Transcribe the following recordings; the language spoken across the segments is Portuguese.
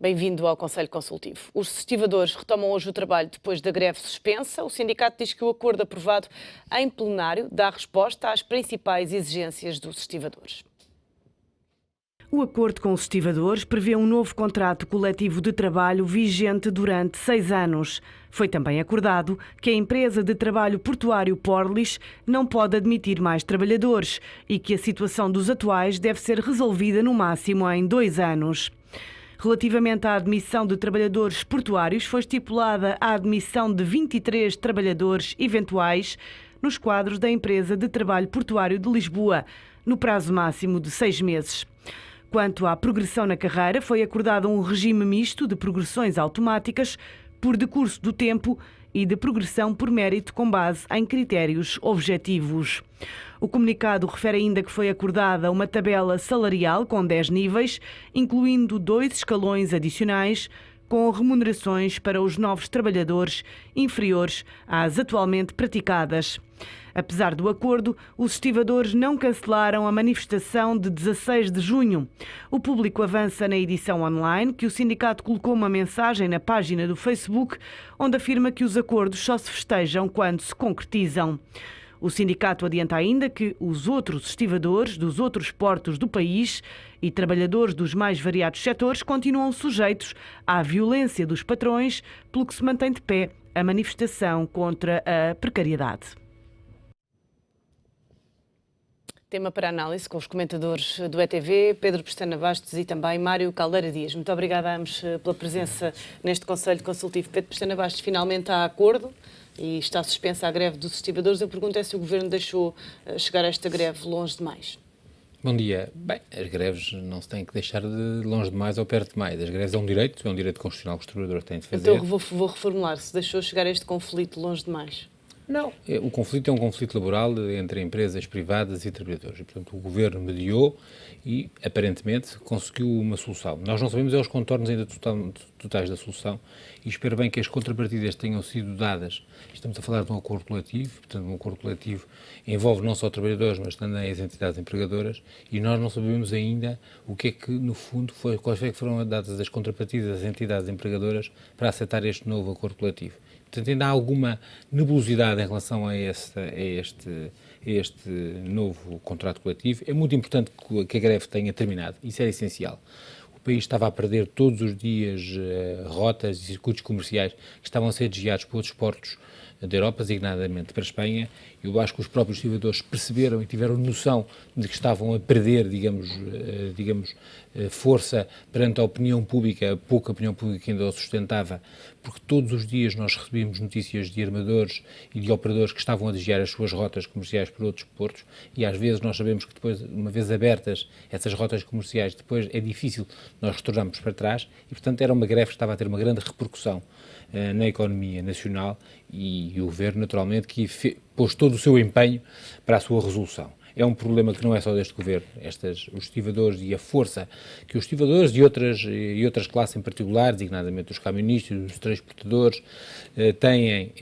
Bem-vindo ao Conselho Consultivo. Os estivadores retomam hoje o trabalho depois da greve suspensa. O sindicato diz que o acordo aprovado em plenário dá resposta às principais exigências dos estivadores. O acordo com os estivadores prevê um novo contrato coletivo de trabalho vigente durante 6 anos. Foi também acordado que a empresa de trabalho portuário Porlis não pode admitir mais trabalhadores e que a situação dos atuais deve ser resolvida no máximo em 2 anos. Relativamente à admissão de trabalhadores portuários, foi estipulada a admissão de 23 trabalhadores eventuais nos quadros da empresa de trabalho portuário de Lisboa, no prazo máximo de 6 meses. Quanto à progressão na carreira, foi acordado um regime misto de progressões automáticas por decurso do tempo e de progressão por mérito com base em critérios objetivos. O comunicado refere ainda que foi acordada uma tabela salarial com 10 níveis, incluindo 2 escalões adicionais, com remunerações para os novos trabalhadores inferiores às atualmente praticadas. Apesar do acordo, os estivadores não cancelaram a manifestação de 16 de junho. O público avança na edição online, que o sindicato colocou uma mensagem na página do Facebook, onde afirma que os acordos só se festejam quando se concretizam. O sindicato adianta ainda que os outros estivadores dos outros portos do país e trabalhadores dos mais variados setores continuam sujeitos à violência dos patrões, pelo que se mantém de pé a manifestação contra a precariedade. Tema para análise com os comentadores do ETV, Pedro Pestana Bastos e também Mário Caldeira Dias. Muito obrigada a ambos pela presença neste Conselho Consultivo. Pedro Pestana Bastos, finalmente há acordo e está suspensa a greve dos estivadores. A pergunta é se o Governo deixou chegar esta greve longe demais. Bom dia. Bem, as greves não se têm que deixar de longe demais ou perto demais. As greves é um direito constitucional que os trabalhadores têm de fazer. Então vou reformular, se deixou chegar este conflito longe demais. Não, o conflito é um conflito laboral entre empresas privadas e trabalhadores. E, portanto, o Governo mediou e, aparentemente, conseguiu uma solução. Nós não sabemos os contornos ainda totais da solução e espero bem que as contrapartidas tenham sido dadas. Estamos a falar de um acordo coletivo, portanto, um acordo coletivo envolve não só trabalhadores, mas também as entidades empregadoras e nós não sabemos ainda o que é que, no fundo, quais é que foram dadas as contrapartidas às entidades empregadoras para aceitar este novo acordo coletivo. Portanto, ainda há alguma nebulosidade em relação a este novo contrato coletivo. É muito importante que a greve tenha terminado, isso era essencial. O país estava a perder todos os dias rotas e circuitos comerciais que estavam a ser desviados por outros portos da Europa, designadamente para a Espanha. Eu acho que os próprios estivadores perceberam e tiveram noção de que estavam a perder, digamos, força perante a opinião pública, a pouca opinião pública que ainda o sustentava, porque todos os dias nós recebíamos notícias de armadores e de operadores que estavam a desviar as suas rotas comerciais por outros portos e às vezes nós sabemos que depois, uma vez abertas essas rotas comerciais, depois é difícil nós retornarmos para trás e, portanto, era uma greve que estava a ter uma grande repercussão na economia nacional e o Governo, naturalmente, que pôs todo o seu empenho para a sua resolução. É um problema que não é só deste Governo, os estivadores e a força que os estivadores e outras classes em particular, designadamente os camionistas, os transportadores, têm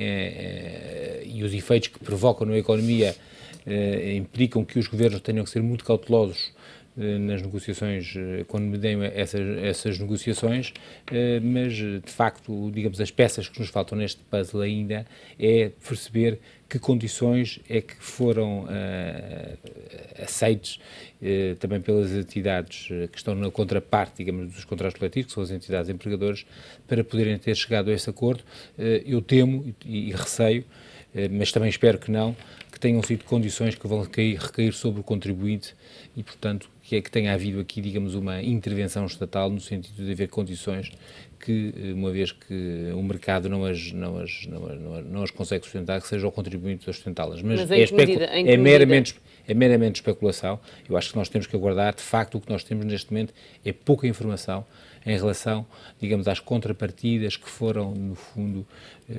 e os efeitos que provocam na economia implicam que os governos tenham que ser muito cautelosos nas negociações, quando me deem essas negociações, mas de facto, digamos, as peças que nos faltam neste puzzle ainda é perceber que condições é que foram aceites também pelas entidades que estão na contraparte, digamos, dos contratos coletivos, que são as entidades empregadoras, para poderem ter chegado a esse acordo. Eu temo e receio, mas também espero que não, que tenham sido condições que vão recair sobre o contribuinte e, portanto, que tenha havido aqui, digamos, uma intervenção estatal no sentido de haver condições que, uma vez que o mercado não as consegue sustentar, que seja o contribuinte a sustentá-las. Mas é meramente especulação. Eu acho que nós temos que aguardar. De facto, o que nós temos neste momento é pouca informação em relação, digamos, às contrapartidas que foram, no fundo,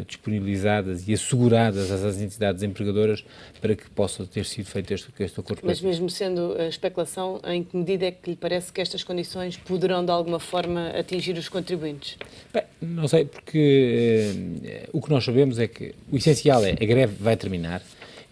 disponibilizadas e asseguradas às entidades empregadoras para que possa ter sido feito este acordo coletivo. Mas mesmo sendo a especulação, em que medida é que lhe parece que estas condições poderão, de alguma forma, atingir os contribuintes? Bem, não sei, porque o que nós sabemos é que o essencial é a greve vai terminar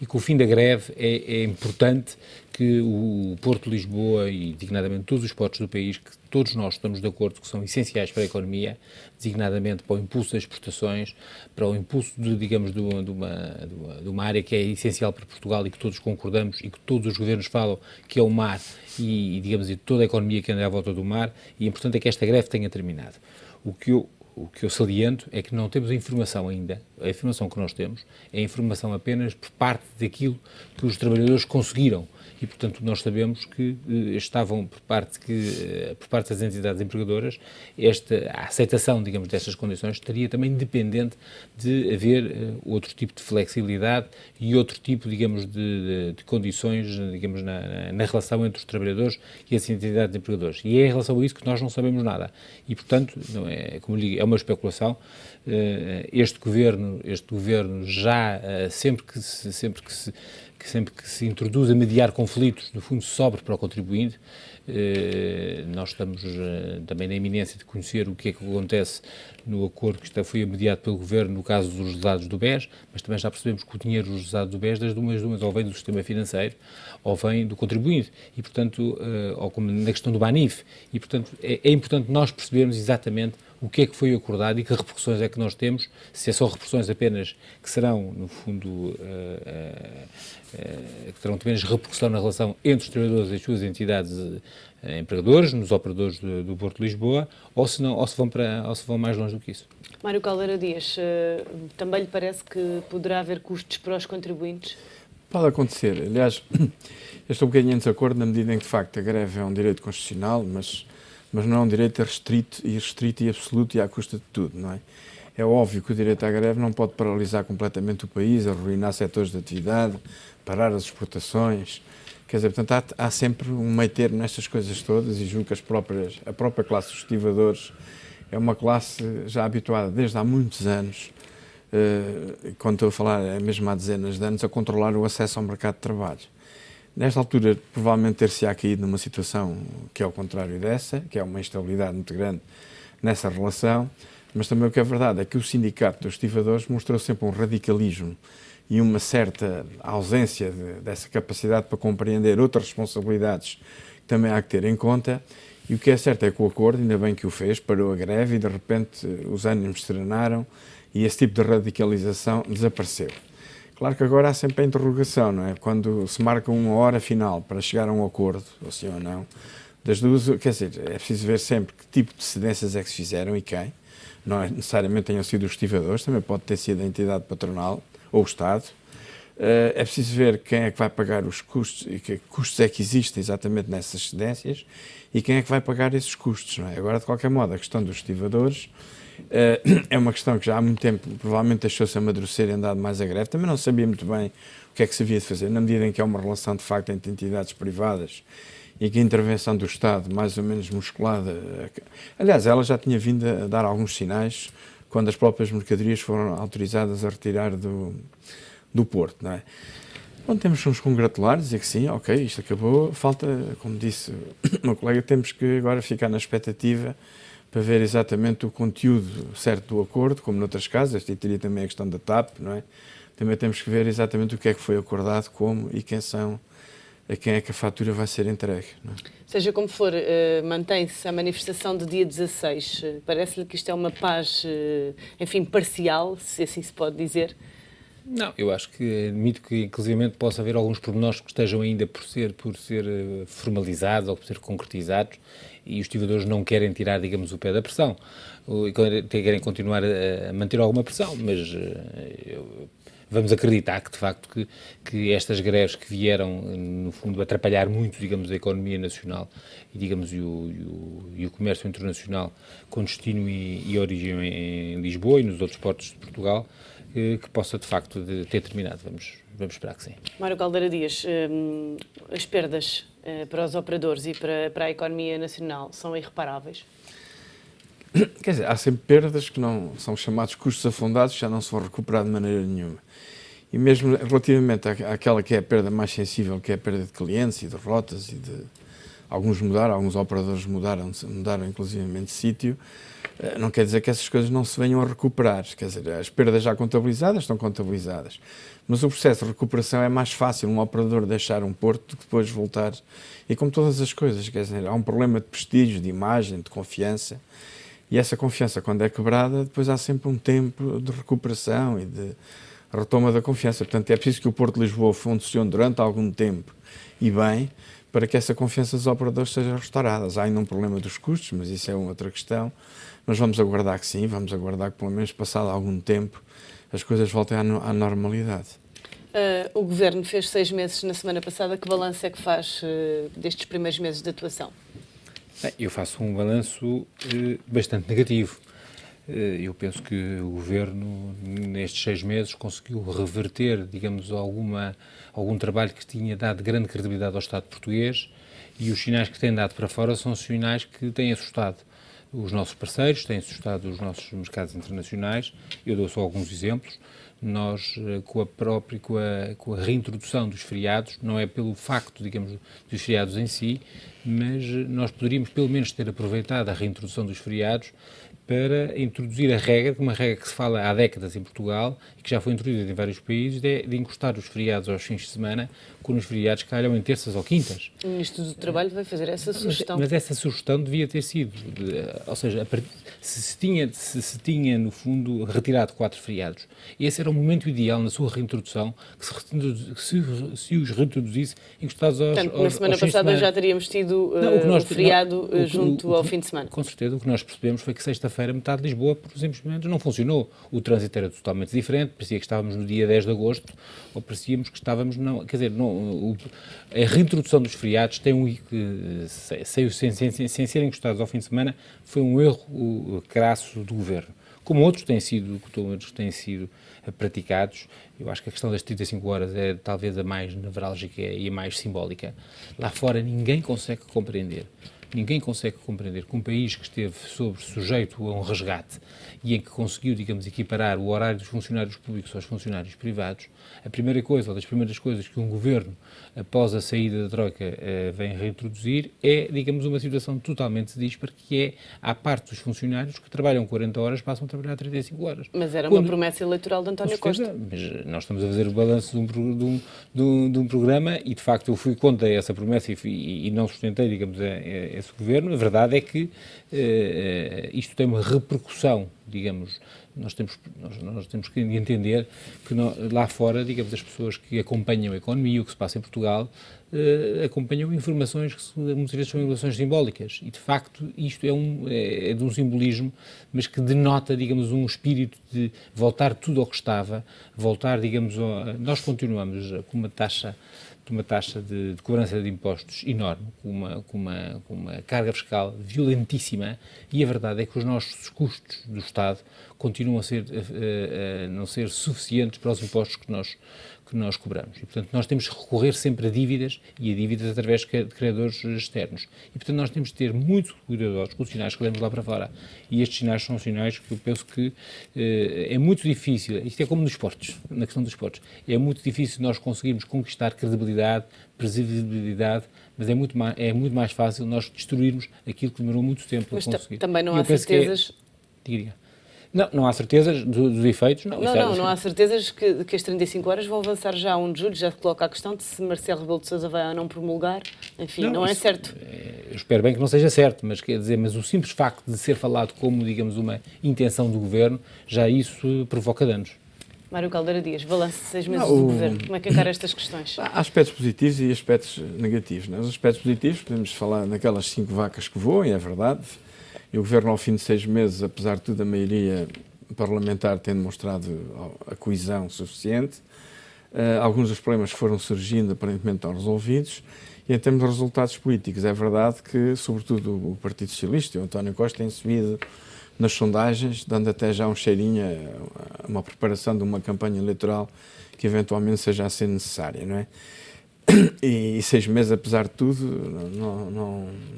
e com o fim da greve é importante que o Porto de Lisboa e, designadamente, todos os portos do país, que todos nós estamos de acordo que são essenciais para a economia, designadamente para o impulso das exportações, para o impulso, digamos, de uma área que é essencial para Portugal e que todos concordamos e que todos os governos falam que é o mar e digamos, toda a economia que anda à volta do mar, e o importante é que esta greve tenha terminado. O que eu saliento é que não temos a informação ainda. A informação que nós temos é a informação apenas por parte daquilo que os trabalhadores conseguiram. E, portanto, nós sabemos que estavam, por parte das entidades empregadoras, a aceitação, digamos, destas condições estaria também dependente de haver outro tipo de flexibilidade e outro tipo, digamos, de condições, digamos, na relação entre os trabalhadores e as entidades empregadoras. E é em relação a isso que nós não sabemos nada. E, portanto, não é, como lhe digo, é uma especulação. Este governo já, sempre que se introduz a mediar conflitos, no fundo, sobre para o contribuinte. Nós estamos também na iminência de conhecer o que é que acontece no acordo que foi mediado pelo Governo no caso dos lesados do BES, mas também já percebemos que o dinheiro dos lesados do BES, das duas, ou vem do sistema financeiro, ou vem do contribuinte, e, portanto, ou como na questão do BANIF, e, portanto, é importante nós percebermos exatamente o que é que foi acordado e que repercussões é que nós temos, se são repercussões apenas que serão, no fundo, que terão apenas repercussão na relação entre os trabalhadores e as suas entidades empregadores, nos operadores do Porto de Lisboa, ou se vão mais longe do que isso. Mário Caldeira Dias, também lhe parece que poderá haver custos para os contribuintes? Pode acontecer. Aliás, eu estou um bocadinho em desacordo na medida em que, de facto, a greve é um direito constitucional, mas não é um direito restrito e absoluto e à custa de tudo, não é? É óbvio que o direito à greve não pode paralisar completamente o país, arruinar setores de atividade, parar as exportações. Quer dizer, portanto, há sempre um meio termo nestas coisas todas, e julgo que a própria classe dos estivadores é uma classe já habituada desde há muitos anos, quando estou a falar é mesmo há dezenas de anos, a controlar o acesso ao mercado de trabalho. Nesta altura, provavelmente ter-se-á caído numa situação que é ao contrário dessa, que é uma instabilidade muito grande nessa relação, mas também o que é verdade é que o sindicato dos estivadores mostrou sempre um radicalismo e uma certa ausência dessa capacidade para compreender outras responsabilidades que também há que ter em conta, e o que é certo é que o acordo, ainda bem que o fez, parou a greve e de repente os ânimos serenaram e esse tipo de radicalização desapareceu. Claro que agora há sempre a interrogação, não é? Quando se marca uma hora final para chegar a um acordo, ou sim ou não, das duas, quer dizer, é preciso ver sempre que tipo de cedências é que se fizeram e quem. Não é necessariamente tenham sido os estivadores, também pode ter sido a entidade patronal ou o Estado. É preciso ver quem é que vai pagar os custos e que custos é que existem exatamente nessas cedências e quem é que vai pagar esses custos, não é? Agora, de qualquer modo, a questão dos estivadores é uma questão que já há muito tempo provavelmente deixou-se amadurecer e andado mais a greve. Também não sabia muito bem o que é que se havia de fazer, na medida em que é uma relação de facto entre entidades privadas e que a intervenção do Estado, mais ou menos musculada, aliás, ela já tinha vindo a dar alguns sinais quando as próprias mercadorias foram autorizadas a retirar do Porto, não é? Bom, temos que nos congratular, dizer que sim, ok, isto acabou, falta, como disse o meu colega, temos que agora ficar na expectativa para ver exatamente o conteúdo certo do acordo, como noutras casas, e teria também a questão da TAP, não é? Também temos que ver exatamente o que é que foi acordado, como e a quem é que a fatura vai ser entregue. Não é? Seja como for, mantém-se a manifestação de dia 16. Parece-lhe que isto é uma paz, enfim, parcial, se assim se pode dizer? Não, eu acho que admito que, inclusivamente, possa haver alguns pormenores que estejam ainda por ser formalizados ou por ser concretizados, e os estivadores não querem tirar, digamos, o pé da pressão, querem continuar a manter alguma pressão, mas vamos acreditar que, de facto, que estas greves que vieram, no fundo, atrapalhar muito, digamos, a economia nacional e, digamos, e o comércio internacional com destino e origem em Lisboa e nos outros portos de Portugal, que possa, de facto, ter terminado. Vamos esperar que sim. Mário Caldeira Dias, as perdas para os operadores e para a economia nacional são irreparáveis? Quer dizer, há sempre perdas que não são chamados custos afundados, que já não se vão recuperar de maneira nenhuma. E mesmo relativamente àquela que é a perda mais sensível, que é a perda de clientes e de rotas, e de alguns operadores mudaram inclusivamente de sítio, não quer dizer que essas coisas não se venham a recuperar. Quer dizer, as perdas já contabilizadas estão contabilizadas. Mas o processo de recuperação é mais fácil um operador deixar um porto do que depois voltar. E como todas as coisas, quer dizer, há um problema de prestígio, de imagem, de confiança. E essa confiança, quando é quebrada, depois há sempre um tempo de recuperação e de retoma da confiança. Portanto, é preciso que o Porto de Lisboa funcione durante algum tempo e bem, para que essa confiança dos operadores seja restaurada. Há ainda um problema dos custos, mas isso é uma outra questão. Mas vamos aguardar que sim, vamos aguardar que pelo menos passado algum tempo as coisas voltem à normalidade. O Governo fez 6 meses na semana passada. Que balanço é que faz destes primeiros meses de atuação? Eu faço um balanço bastante negativo. Eu penso que o Governo, nestes 6 meses, conseguiu reverter, digamos, algum trabalho que tinha dado grande credibilidade ao Estado português, e os sinais que têm dado para fora são sinais que têm assustado os nossos parceiros, têm assustado os nossos mercados internacionais. Eu dou só alguns exemplos. Nós, com a reintrodução dos feriados, não é pelo facto, digamos, dos feriados em si, mas nós poderíamos pelo menos ter aproveitado a reintrodução dos feriados para introduzir uma regra que se fala há décadas em Portugal e que já foi introduzida em vários países, de encostar os feriados aos fins de semana, quando os feriados calham em terças ou quintas. O Ministro do Trabalho vai fazer essa sugestão. Mas essa sugestão devia ter sido, ou seja, se tinha, no fundo, retirado 4 feriados, esse era o momento ideal na sua reintrodução, que se os reintroduzisse encostados aos fins de semana. Na semana passada já teríamos tido o feriado junto ao fim de semana. Com certeza, o que nós percebemos foi que sexta-feira metade de Lisboa simplesmente não funcionou. O trânsito era totalmente diferente, parecia que estávamos no dia 10 de agosto, ou parecíamos que estávamos, a reintrodução dos feriados sem serem encostados ao fim de semana, foi um erro crasso do Governo. Como outros têm sido praticados. Eu acho que a questão das 35 horas é talvez a mais nevrálgica e a mais simbólica. Lá fora ninguém consegue compreender que um país que esteve sujeito a um resgate e em que conseguiu, digamos, equiparar o horário dos funcionários públicos aos funcionários privados, a primeira coisa, ou das primeiras coisas que um governo, após a saída da Troika, vem reintroduzir, é, digamos, uma situação totalmente dispara, que é, à parte dos funcionários que trabalham 40 horas, passam a trabalhar 35 horas. Mas era uma promessa eleitoral de António Costa. Mas nós estamos a fazer o balanço de um programa e, de facto, eu fui contra essa promessa e não sustentei, digamos, esse governo. A verdade é que isto tem uma repercussão, digamos. Nós temos que entender que lá fora, digamos, as pessoas que acompanham a economia, o que se passa em Portugal, acompanham informações que muitas vezes são informações simbólicas e, de facto, isto é de um simbolismo, mas que denota, digamos, um espírito de voltar tudo ao que estava, voltar, digamos, nós continuamos com uma taxa de cobrança de impostos enorme, com uma carga fiscal violentíssima, e a verdade é que os nossos custos do Estado continuam a não ser suficientes para os impostos que nós cobramos. E, portanto, nós temos que recorrer sempre a dívidas, e a dívidas através de credores externos. E, portanto, nós temos de ter muito cuidadosos com os sinais que lemos lá para fora. E estes sinais são sinais que eu penso que é muito difícil, isto é como nos esportes, na questão dos esportes, é muito difícil nós conseguirmos conquistar credibilidade, previsibilidade, mas é muito mais fácil nós destruirmos aquilo que demorou muito tempo a conseguir. Mas também não há certezas... Não há certezas dos efeitos. Não há certezas que as 35 horas vão avançar já a 1 de julho. Já se coloca a questão de se Marcelo Rebelo de Sousa vai ou não promulgar. Enfim, não é certo. Eu espero bem que não seja certo, mas quer dizer, o simples facto de ser falado como, digamos, uma intenção do Governo, já isso provoca danos. Mário Caldeira Dias, balanço de 6 meses do Governo. Como é que encara estas questões? Há aspectos positivos e aspectos negativos. Os aspectos positivos, podemos falar naquelas 5 vacas que voam, é verdade. E o Governo, ao fim de 6 meses, apesar de tudo, a maioria parlamentar tem demonstrado a coesão suficiente. Alguns dos problemas que foram surgindo, aparentemente, estão resolvidos. E em termos de resultados políticos, é verdade que, sobretudo, o Partido Socialista e o António Costa têm subido nas sondagens, dando até já um cheirinho a uma preparação de uma campanha eleitoral que, eventualmente, seja a ser necessária, não é? E 6 meses, apesar de tudo,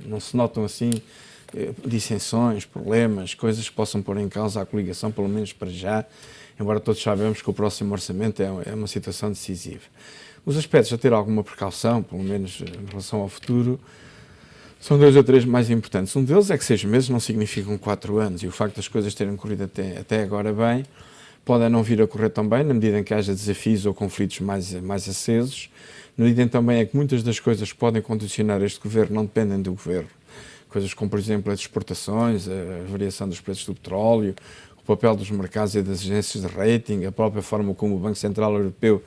não se notam assim dissensões, problemas, coisas que possam pôr em causa a coligação, pelo menos para já, embora todos sabemos que o próximo orçamento é uma situação decisiva. Os aspectos a ter alguma precaução, pelo menos em relação ao futuro, São 2 ou 3 mais importantes. Um deles é que 6 meses não significam 4 anos, e o facto das coisas terem corrido até agora bem, pode não vir a correr tão bem, na medida em que haja desafios ou conflitos mais acesos, na medida em também é que muitas das coisas que podem condicionar este governo não dependem do governo. Coisas como, por exemplo, as exportações, a variação dos preços do petróleo, o papel dos mercados e das agências de rating, a própria forma como o Banco Central Europeu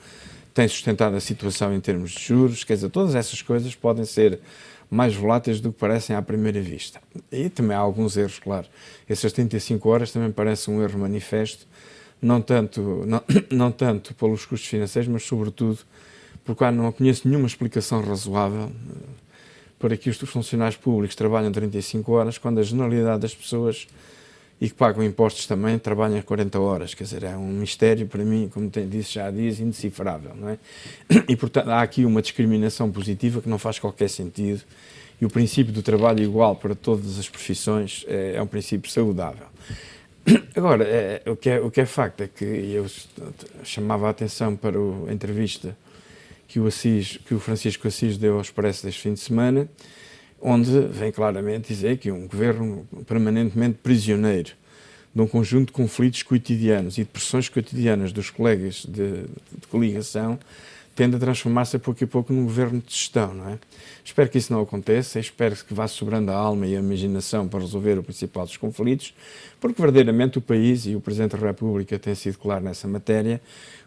tem sustentado a situação em termos de juros, quer dizer, todas essas coisas podem ser mais voláteis do que parecem à primeira vista. E também há alguns erros, claro. Essas 35 horas também parece um erro manifesto, não tanto pelos custos financeiros, mas sobretudo porque não conheço nenhuma explicação razoável para que os funcionários públicos trabalhem 35 horas, quando a generalidade das pessoas e que pagam impostos também trabalham 40 horas. Quer dizer, é um mistério para mim, como já diz, indecifrável, não é? E, portanto, há aqui uma discriminação positiva que não faz qualquer sentido, e o princípio do trabalho igual para todas as profissões é um princípio saudável. Agora, o que é facto é que eu chamava a atenção para a entrevista que o Francisco Assis deu ao Expresso deste fim de semana, onde vem claramente dizer que um governo permanentemente prisioneiro de um conjunto de conflitos cotidianos e de pressões cotidianas dos colegas de coligação tende a transformar-se a pouco num governo de gestão, não é? Espero que isso não aconteça, espero que vá sobrando a alma e a imaginação para resolver o principal dos conflitos, porque verdadeiramente o país, e o Presidente da República tem sido claro nessa matéria,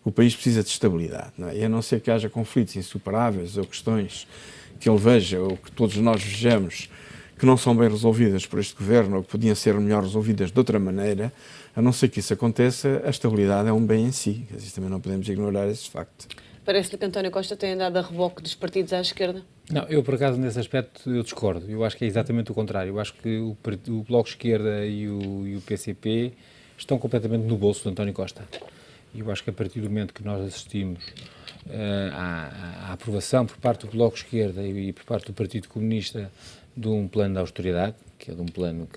o país precisa de estabilidade, não é? E a não ser que haja conflitos insuperáveis ou questões que ele veja ou que todos nós vejamos que não são bem resolvidas por este governo ou que podiam ser melhor resolvidas de outra maneira, a não ser que isso aconteça, a estabilidade é um bem em si. Também não podemos ignorar esse facto. Parece-lhe que António Costa tem andado a reboque dos partidos à esquerda? Não, eu por acaso nesse aspecto eu discordo. Eu acho que é exatamente o contrário. Eu acho que o Bloco de Esquerda e o PCP estão completamente no bolso de António Costa. E eu acho que a partir do momento que nós assistimos à aprovação por parte do Bloco de Esquerda e por parte do Partido Comunista de um plano de austeridade, que é de um plano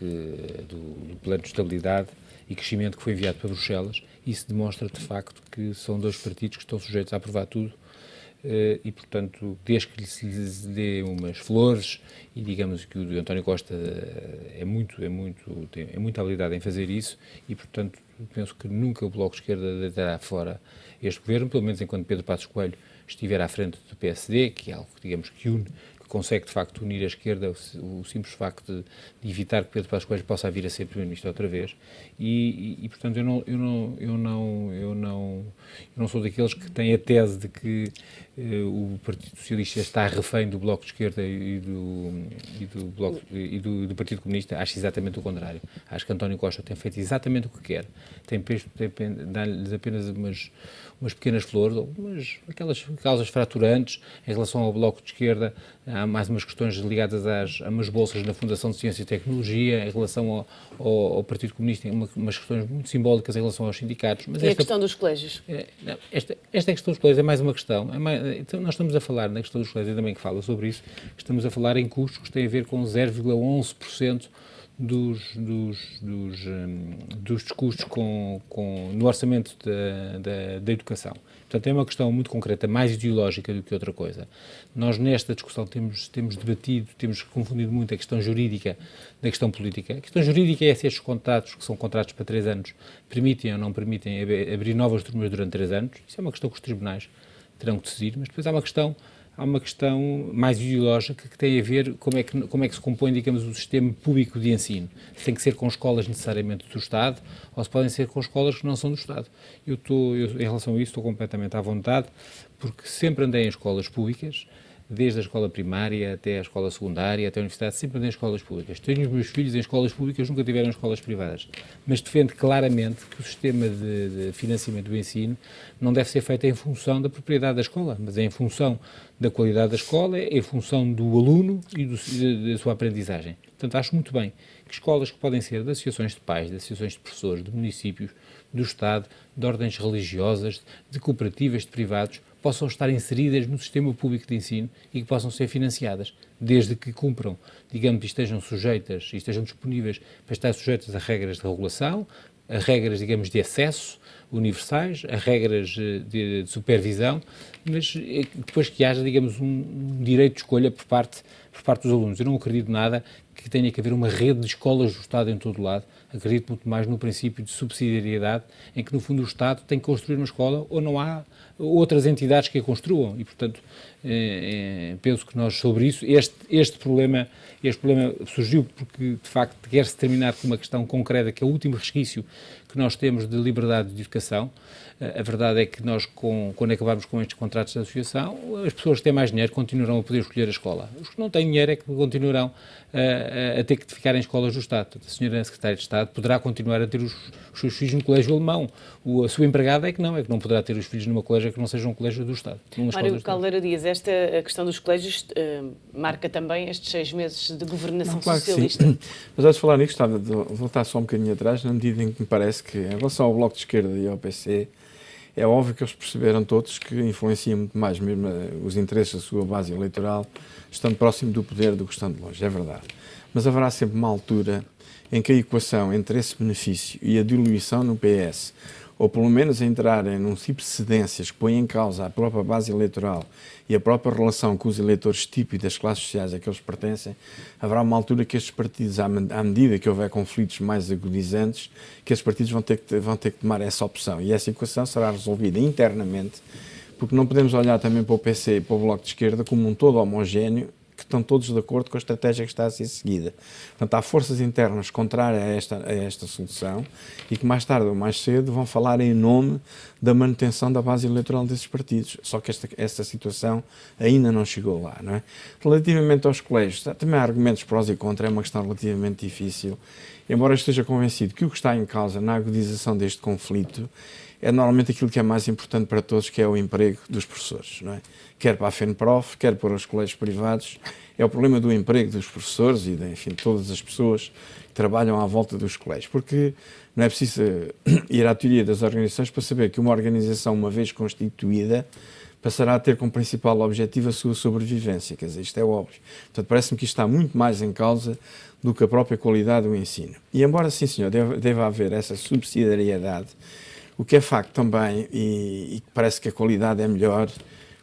do plano de estabilidade e crescimento que foi enviado para Bruxelas, isso demonstra de facto que são dois partidos que estão sujeitos a aprovar tudo e, portanto, desde que lhes dê umas flores, e digamos que o António Costa tem muita habilidade em fazer isso, e, portanto, penso que nunca o Bloco de Esquerda deitará fora este governo, pelo menos enquanto Pedro Passos Coelho estiver à frente do PSD, que é algo, digamos, que une, que consegue de facto unir a esquerda, o simples facto de evitar que Pedro Passos Coelho possa vir a ser Primeiro-Ministro outra vez, e portanto eu não sou daqueles que têm a tese de que o Partido Socialista está refém do Bloco de Esquerda e do Partido Comunista. Acho exatamente o contrário. Acho que António Costa tem feito exatamente o que quer, dá-lhes apenas umas pequenas flores, ou aquelas causas fraturantes em relação ao Bloco de Esquerda. Há mais umas questões ligadas a umas bolsas na Fundação de Ciência e Tecnologia, em relação ao Partido Comunista, umas questões muito simbólicas em relação aos sindicatos. Mas e a questão dos colégios? Esta questão dos colégios é mais uma questão. Então, nós estamos a falar na questão dos colégios, também que fala sobre isso, estamos a falar em custos que têm a ver com 0,11% dos custos no orçamento da educação. Portanto, é uma questão muito concreta, mais ideológica do que outra coisa. Nós, nesta discussão, temos debatido, temos confundido muito a questão jurídica da questão política. A questão jurídica é se estes contratos, que são contratos para 3 anos, permitem ou não permitem abrir novas turmas durante 3 anos. Isso é uma questão que os tribunais terão que decidir, mas depois há uma questão mais ideológica que tem a ver como é que se compõe, digamos, o sistema público de ensino. Se tem que ser com escolas necessariamente do Estado ou se podem ser com escolas que não são do Estado. Eu, em relação a isso, estou completamente à vontade, porque sempre andei em escolas públicas, desde a escola primária até a escola secundária, até a universidade, sempre andei em escolas públicas. Tenho os meus filhos em escolas públicas, nunca tiveram escolas privadas. Mas defendo claramente que o sistema de financiamento do ensino não deve ser feito em função da propriedade da escola, mas é em função da qualidade da escola, é em função do aluno e da sua aprendizagem. Portanto, acho muito bem que escolas que podem ser de associações de pais, de associações de professores, de municípios, do Estado, de ordens religiosas, de cooperativas, de privados, possam estar inseridas no sistema público de ensino e que possam ser financiadas, desde que cumpram, digamos, estejam sujeitas e estejam disponíveis para estar sujeitas a regras de regulação, a regras, digamos, de acesso universais, a regras de supervisão, mas depois que haja, digamos, um direito de escolha por parte por parte dos alunos. Eu não acredito nada que tenha que haver uma rede de escolas do Estado em todo o lado. Acredito muito mais no princípio de subsidiariedade, em que, no fundo, o Estado tem que construir uma escola ou não há outras entidades que a construam. E, portanto, penso que nós, sobre isso, este problema surgiu porque, de facto, quer-se terminar com uma questão concreta, que é o último resquício que nós temos de liberdade de educação. A verdade é que nós, quando acabamos com estes contratos de associação, as pessoas que têm mais dinheiro continuarão a poder escolher a escola. Os que não têm dinheiro é que continuarão a ter que ficar em escolas do Estado. Portanto, a senhora Secretária de Estado poderá continuar a ter os seus filhos no colégio alemão. A sua empregada é que não poderá ter os filhos numa colégio que não seja um colégio do Estado. Mário Caldeira Dias, esta questão dos colégios marca também estes 6 meses de governação socialista. Sim. Mas antes de falar nisso, gostava de voltar só um bocadinho atrás, na medida em que me parece que, em relação ao Bloco de Esquerda e ao PC, é óbvio que eles perceberam todos que influenciam muito mais mesmo os interesses da sua base eleitoral estando próximo do poder do que estando longe, é verdade. Mas haverá sempre uma altura em que a equação entre esse benefício e a diluição no PS, ou pelo menos entrarem num tipo de cedências que põem em causa a própria base eleitoral e a própria relação com os eleitores tipo e das classes sociais a que eles pertencem, haverá uma altura que estes partidos, à medida que houver conflitos mais agudizantes, que estes partidos vão ter que tomar essa opção. E essa equação será resolvida internamente, porque não podemos olhar também para o PC e para o Bloco de Esquerda como um todo homogéneo, que estão todos de acordo com a estratégia que está a ser seguida. Portanto, há forças internas contrárias a esta solução e que mais tarde ou mais cedo vão falar em nome da manutenção da base eleitoral desses partidos. Só que esta situação ainda não chegou lá, não é? Relativamente aos colégios, também há argumentos prós e contra, é uma questão relativamente difícil. Embora eu esteja convencido que o que está em causa na agudização deste conflito é normalmente aquilo que é mais importante para todos, que é o emprego dos professores, não é? Quer para a FENPROF, quer para os colégios privados, é o problema do emprego dos professores e, enfim, de todas as pessoas que trabalham à volta dos colégios, porque não é preciso ir à teoria das organizações para saber que uma organização, uma vez constituída, passará a ter como principal objetivo a sua sobrevivência, quer dizer, isto é óbvio. Portanto, parece-me que isto está muito mais em causa do que a própria qualidade do ensino. E embora, sim senhor, deva haver essa subsidiariedade, o que é facto também, e parece que a qualidade é melhor,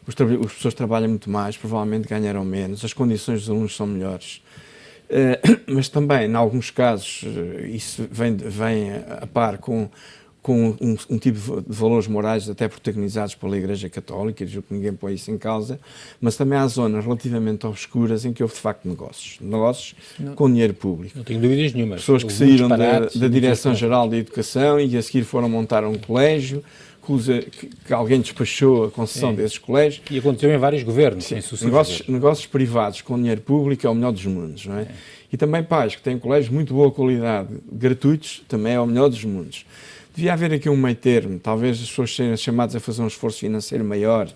os professores trabalham muito mais, provavelmente ganharão menos, as condições dos alunos são melhores, mas também, em alguns casos, isso vem a par com um tipo de valores morais até protagonizados pela Igreja Católica, e que ninguém põe isso em causa, mas também há zonas relativamente obscuras em que houve de facto negócios com dinheiro público. Não tenho dúvidas nenhuma. Pessoas que saíram da Direção-Geral da Educação e a seguir foram montar um colégio, que alguém despachou a concessão desses colégios. E aconteceu em vários governos. Sim, negócios privados com dinheiro público é o melhor dos mundos, não é? E também pais que têm colégios de muito boa qualidade, gratuitos, também é o melhor dos mundos. Devia haver aqui um meio termo, talvez as pessoas sejam chamadas a fazer um esforço financeiro maior,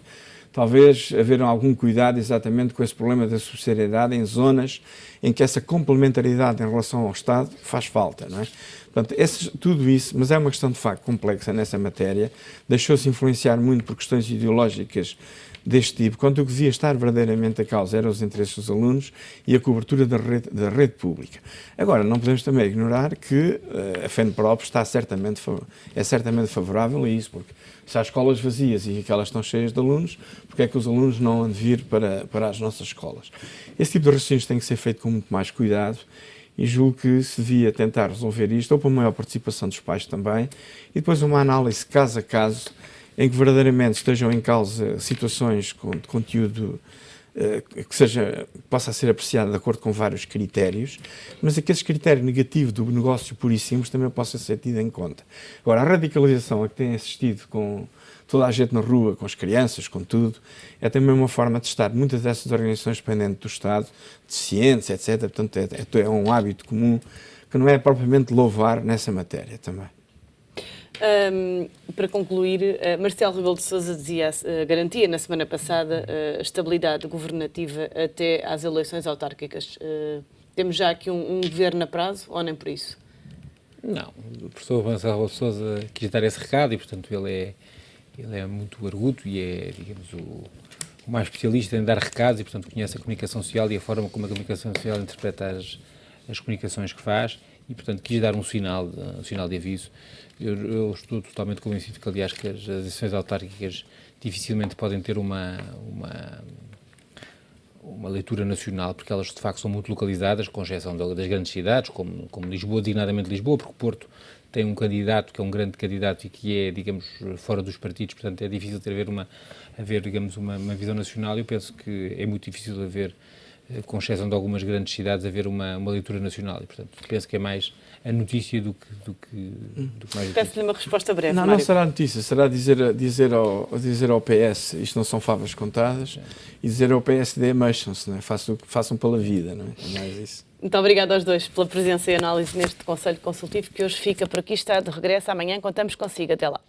talvez haver algum cuidado exatamente com esse problema da subsidiariedade em zonas em que essa complementaridade em relação ao Estado faz falta, não é? Portanto, tudo isso, mas é uma questão de facto complexa nessa matéria, deixou-se influenciar muito por questões ideológicas deste tipo, quando o que devia estar verdadeiramente a causa eram os interesses dos alunos e a cobertura da rede pública. Agora, não podemos também ignorar que a FENPROP é certamente favorável a isso, porque se há escolas vazias e que elas estão cheias de alunos, porque é que os alunos não hão de vir para as nossas escolas? Esse tipo de raciocínios tem que ser feito com muito mais cuidado e julgo que se devia tentar resolver isto, ou para uma maior participação dos pais também, e depois uma análise caso a caso, em que verdadeiramente estejam em causa situações de conteúdo que possa ser apreciado de acordo com vários critérios, mas que esse critério negativo do negócio puro e simples também possa ser tido em conta. Agora, a radicalização a que tem assistido com toda a gente na rua, com as crianças, com tudo, é também uma forma de estar muitas dessas organizações dependentes do Estado, deficientes, etc. Portanto, é um hábito comum que não é propriamente louvar nessa matéria também. Para concluir, Marcelo Rebelo de Sousa garantia na semana passada a estabilidade governativa até às eleições autárquicas. Temos já aqui um governo a prazo ou nem por isso? Não, o professor Marcelo Rebelo de Sousa quis dar esse recado e, portanto, ele é muito arguto e é, digamos, o mais especialista em dar recados e, portanto, conhece a comunicação social e a forma como a comunicação social interpreta as comunicações que faz e, portanto, quis dar um sinal de aviso. Eu estou totalmente convencido que, aliás, que as eleições autárquicas dificilmente podem ter uma uma leitura nacional, porque elas de facto são muito localizadas, com exceção das grandes cidades, como Lisboa, designadamente Lisboa, porque o Porto tem um candidato que é um grande candidato e que é, digamos, fora dos partidos, portanto é difícil haver, digamos, uma visão nacional. Eu penso que é muito difícil haver, com exceção de algumas grandes cidades, haver uma leitura nacional e, portanto, penso que é mais a notícia do que mais notícia. Peço-lhe uma resposta breve, Não, Mário. não será notícia, será dizer ao PS, isto não são favas contadas, e dizer ao PSD, mexam-se, não é? Façam pela vida, não é? Mais isso. Muito obrigada aos dois pela presença e análise neste Conselho Consultivo, que hoje fica por aqui, está de regresso. Amanhã contamos consigo. Até lá.